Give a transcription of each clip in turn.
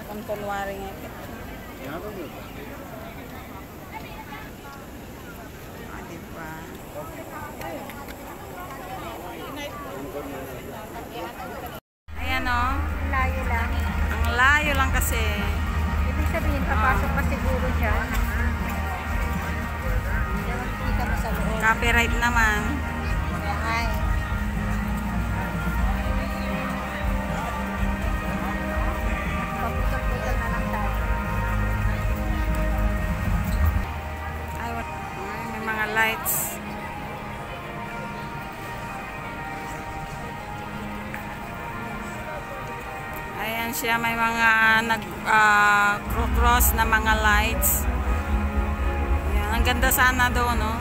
Kung kunwari nga ito. Ah, diba? Ayan o. Layo lang. Ang layo lang kasi. Ibig sabihin, papasok pa siguro dyan. Kita mo sa loob. Copyright naman. Ay. Paputok-putok na lang tayo. Ay, may mga lights. Ayan siya, may mga nag-cross na mga lights. Ayan, ang ganda sana doon, no?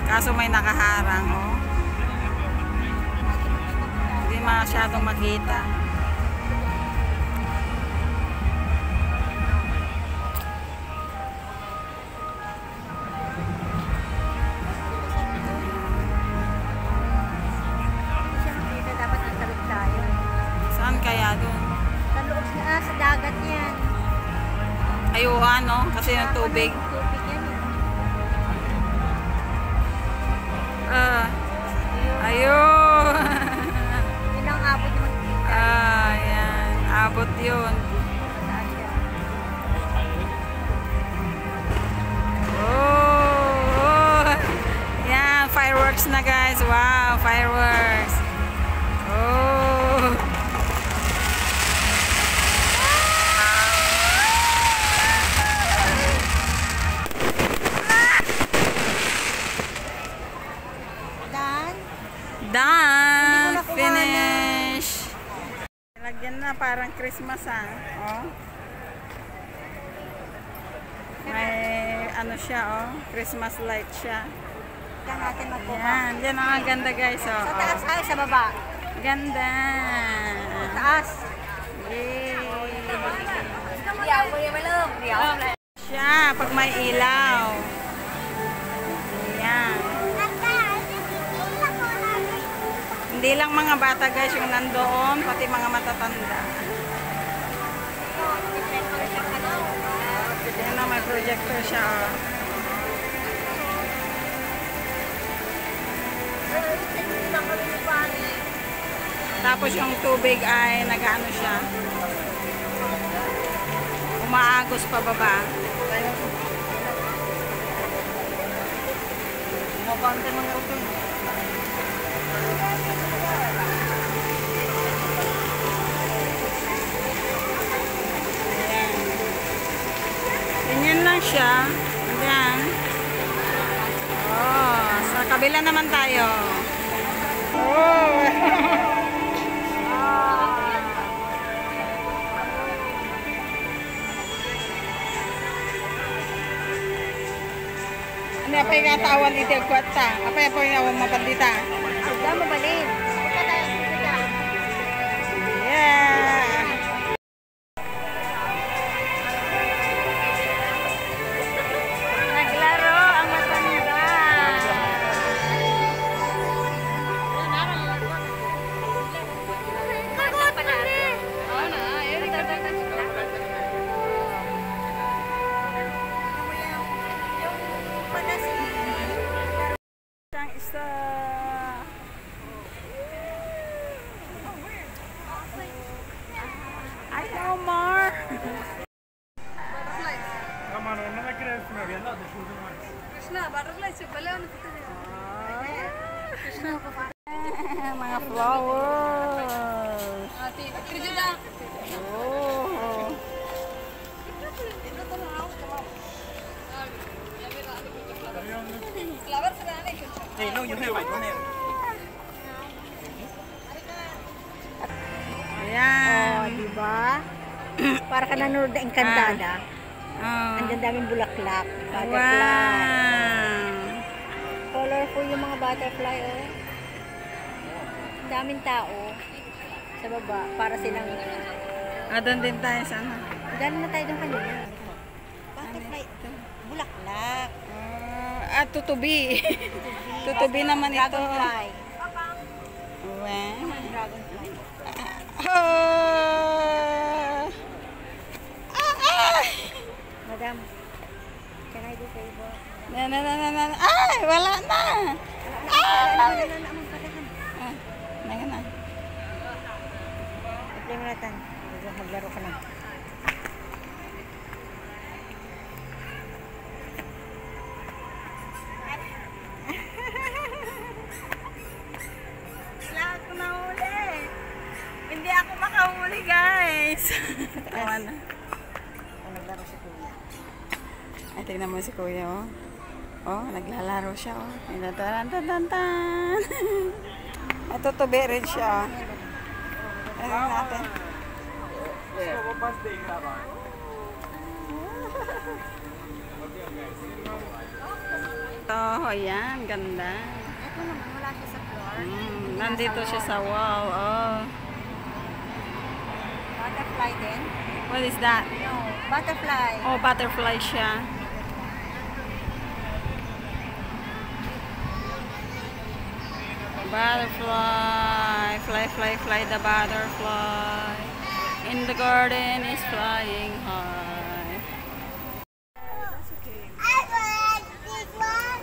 Kaso may nakaharang, oh. Hindi masyadong makita. Dapat nagtalog tayo. Saan kaya doon? Sa loob na, sa dagat yan. Ayuhan, no? Kasi yung tubig. Tubig yan. Ayun. Yun ang abot naman kita. Ayan. Abot yun. Oh. Yan. Fireworks na, guys. Wow. Fireworks. Oh. Done! Finish! Lagyan na parang Christmas, ah. Oh. May ano siya, oh. Christmas light siya. Diyan natin magbuka. Yan. Yan ang ganda, guys, oh. Sa taas ay sa baba. Ganda! Sa taas. Yay! Diyaw. Siya, pag may ilaw. Yan. Hindi lang mga bata, guys, yung nandoon, pati mga matatanda. Yan na, may projector siya, oh. Tapos yung tubig ay nag-ano siya. Umaagos pa baba. Mabante mga utol. Ayan. Ganyan lang siya. Ayan. Oh, sa kabila naman tayo. Oh. Ano pa yung katawan dito ang kwata? Apa yung pangyawan mapandita? Huwag mo balin. Yeah! Naglaro ang matanda. Isang isa. I know more. Mga flowers. Oh. Ayan. Oh, diba? Para ka nanonood na Encantada. Oh. Andyan daming bulaklak. Butterfly. Wow. Colorful yung mga butterfly, oh. Ang daming tao sa baba para silang Doon din tayo sana. Gano'n na tayo doon kanina. Butterfly, bulaklak. Tutubi. Tutubi naman ito. Dragonfly. Wow. Dragonfly. Oh. Ay, wala na. Ay! Na. I-play mo natin. Maglaro ka lang. Wala ako nahuli. Hindi ako makahuli, guys. Tawa na. Naglaro si Kuya. Ay, tingnan mo si Kuya, oh. Oh, naglalaro siya, oh. Tan. Ito, tubi rin siya, oh. Ayun natin. Oh, yan, ganda. Ito naman, wala siya sa floor. Nandito siya sa wall, oh. Butterfly din? What is that? No, butterfly. Oh, butterfly siya. Butterfly, fly the butterfly. In the garden is flying high. I like this one.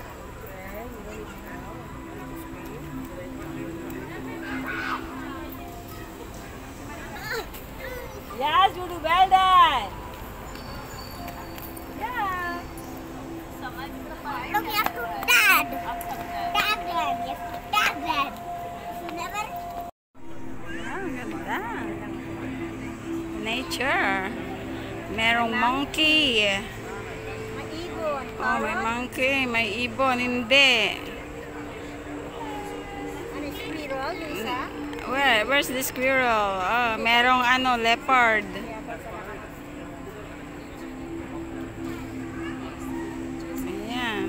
Yes, Judy, well done. Yeah. Look, yes, Dad. Dad, yes, Dad. Never. Ang ganda. Nature. Merong monkey. May ibon. Oh, may monkey. May ibon. Hindi. Ano, squirrel? Yung isa? Where's the squirrel? Oh, merong ano, leopard. Ayan.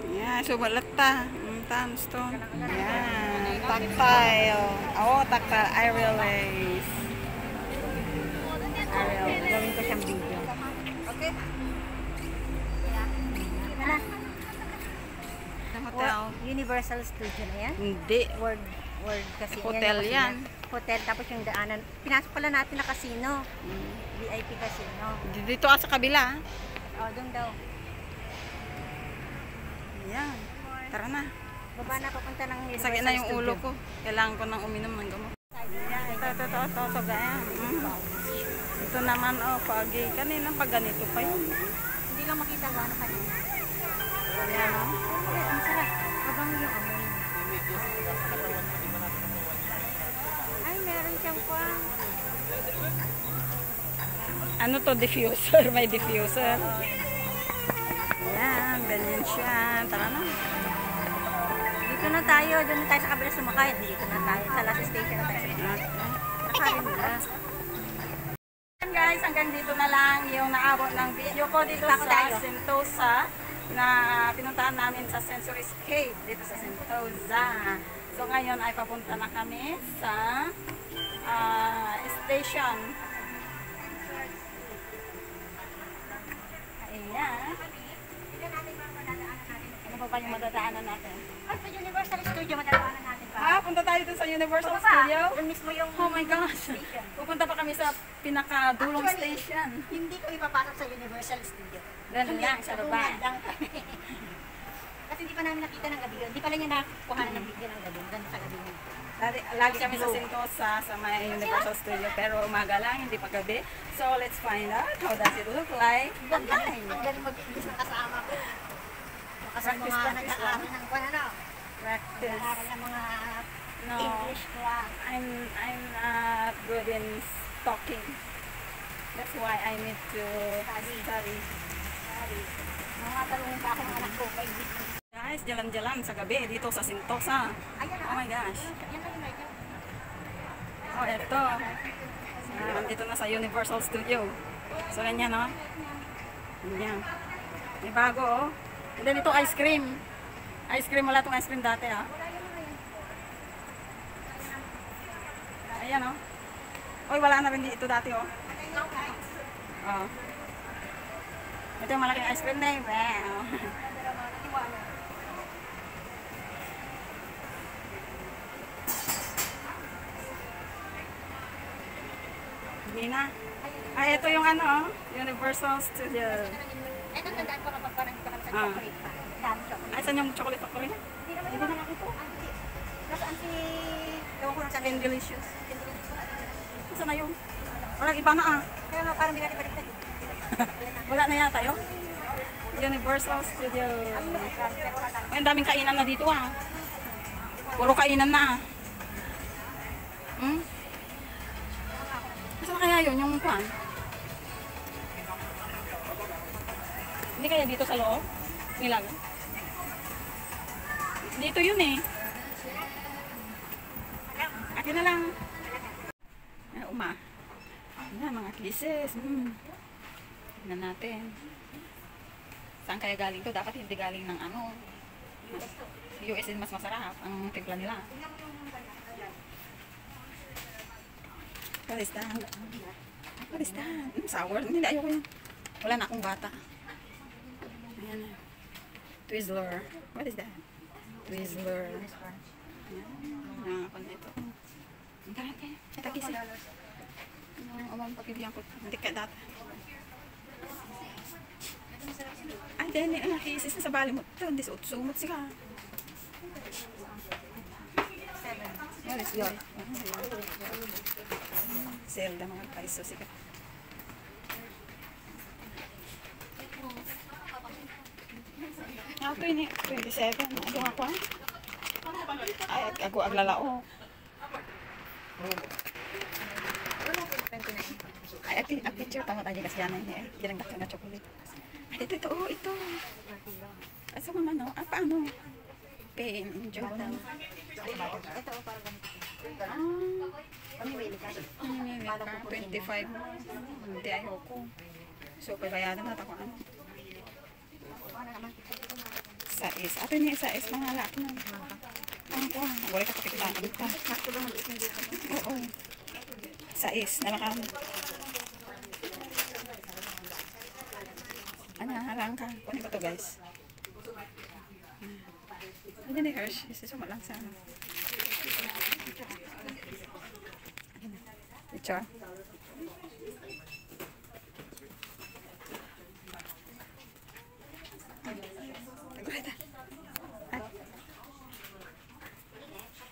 Ayan, subalata. Sandstone. Ayan, tactile. Oh, tactile. Aerial lace. Gawin ko siyang video. Okay. Hotel. Universal Studio na yan? Hindi. Word kasi. Hotel yung yan. Hotel, tapos yung daanan. Pinasok pala natin na casino. VIP casino. Dito sa kabila. Oh, doon daw. Ayan. Tara na. Baba na papunta ng Universal Sakit na yung ulo Studio. ko. Kailangan ko nang uminom ng gamot. Ito, ganyan. Ito naman, oh, pagi. Kanina pag ganito pa yun. Hindi lang makita gaano kanina. Ayan, oh. Ang sarap. Habang yung amoy. Ay, meron siyang pang. Ano to, diffuser? May diffuser. Ayan, ganyan siya. Tara na. Dito na tayo. Doon na tayo sa kabila sumakay. Dito na tayo. Sa last station na tayo sumakay. Nakarin nila. Ayan guys, hanggang dito na lang yung naabot ng video ko dito sa Sentosa na pinuntahan namin sa Sensory Escape dito sa Sentosa. So ngayon ay papunta na kami sa station. Ayan. Ano pa ba yung madadaanan natin? Ay, sa Universal Studio, madalawanan natin pa. Punta tayo dun sa Universal Baba, Studio. doon mismo yung Oh my gosh. Pupunta pa kami sa pinakadulong Actually, station. hindi kami papasok sa Universal Studio. Ganun lang, sa baba. bungad lang kami. Kasi hindi pa namin nakita ng gabi yun. Hindi pa lang niya nakuha ng video ng gabi. Ganda sa gabi yun. Lagi kami sa Sentosa sa may Universal Studio pero umaga lang, hindi pa gabi. So let's find out how does it look like. Ang galing mag-English na kasama ko. Kasi Practice, mga practice nag-aaral ng ano, Practice. nag-aaral ng mga No, English class. I'm not good in talking. That's why I need to study. Mga talungan pa akong anak ko. Guys, jalan-jalan sa gabi dito sa Sentosa. Ayan Oh my gosh. Yan lang yung medyo. Oh, eto. Nandito na sa Universal Studio. So, ganyan, no? Ganyan. May bago, oh. And then ito, ice cream. Ice cream, wala itong ice cream dati, ah. Ayan, oh. Uy, wala na rin ito dati, oh. Oh. Ito yung malaking ice cream na, eh. Wow. Nina. Ay, ito yung ano, Universal Studio. Ito, tandaan ko kapag parang dito kami sa Ah. chocolate pa. Dami chocolate. Ay, saan yung chocolate factory? Hindi naman yung malaki po. Nasaan si... Ewan ko lang sa And delicious. Saan na yun? Walang iba na ah. Kaya nga parang hindi natin baliktad. Wala na yata yun. Universal Studio. Ay, ang daming kainan na dito ah. Puro kainan na ah. Hmm? Saan kaya yun? Yung kwan? Hindi kaya dito sa loob? Nilag? Dito yun eh. Akin na lang. Ay, Yan, mga kisses. Tignan natin. Saan kaya galing to? Dapat hindi galing ng ano. US din mas masarap ang timpla nila. What is that? What is that? Sour? Hindi, ayoko yun. Wala na akong bata. Ayan na. Twizzler. What is that? Twizzler. Ayan. Ako na ito. Ang dati. Ito kisi. Umang pagpilihan ko. Hindi ka data. Ay, dahil ang kisis na sa bali mo. Ito, hindi sumot siya. What is your? Zelda mga paiso siya. Ito ini 27. Ano ako? Ay, ako aglalao. Ay, a picture tama tayo kasi yan eh. Dirang dakang na chocolate. Ay, ito, oh, ito. At sa mga ano, paano? Pain, enjoy. Ito, parang ganito. Pamimili ka. 25. Hindi, ayoko. So, pabayadan na ako ano. Sais. Ato niya sais, mga laki na. Ano ko, nagwari ka pakikitaan. Oo. Sais, nalakan. Ano, harang ka. Kunin ko to guys. Hindi ni Hershey. Sisuma lang sa ano. Picture.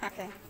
Okay.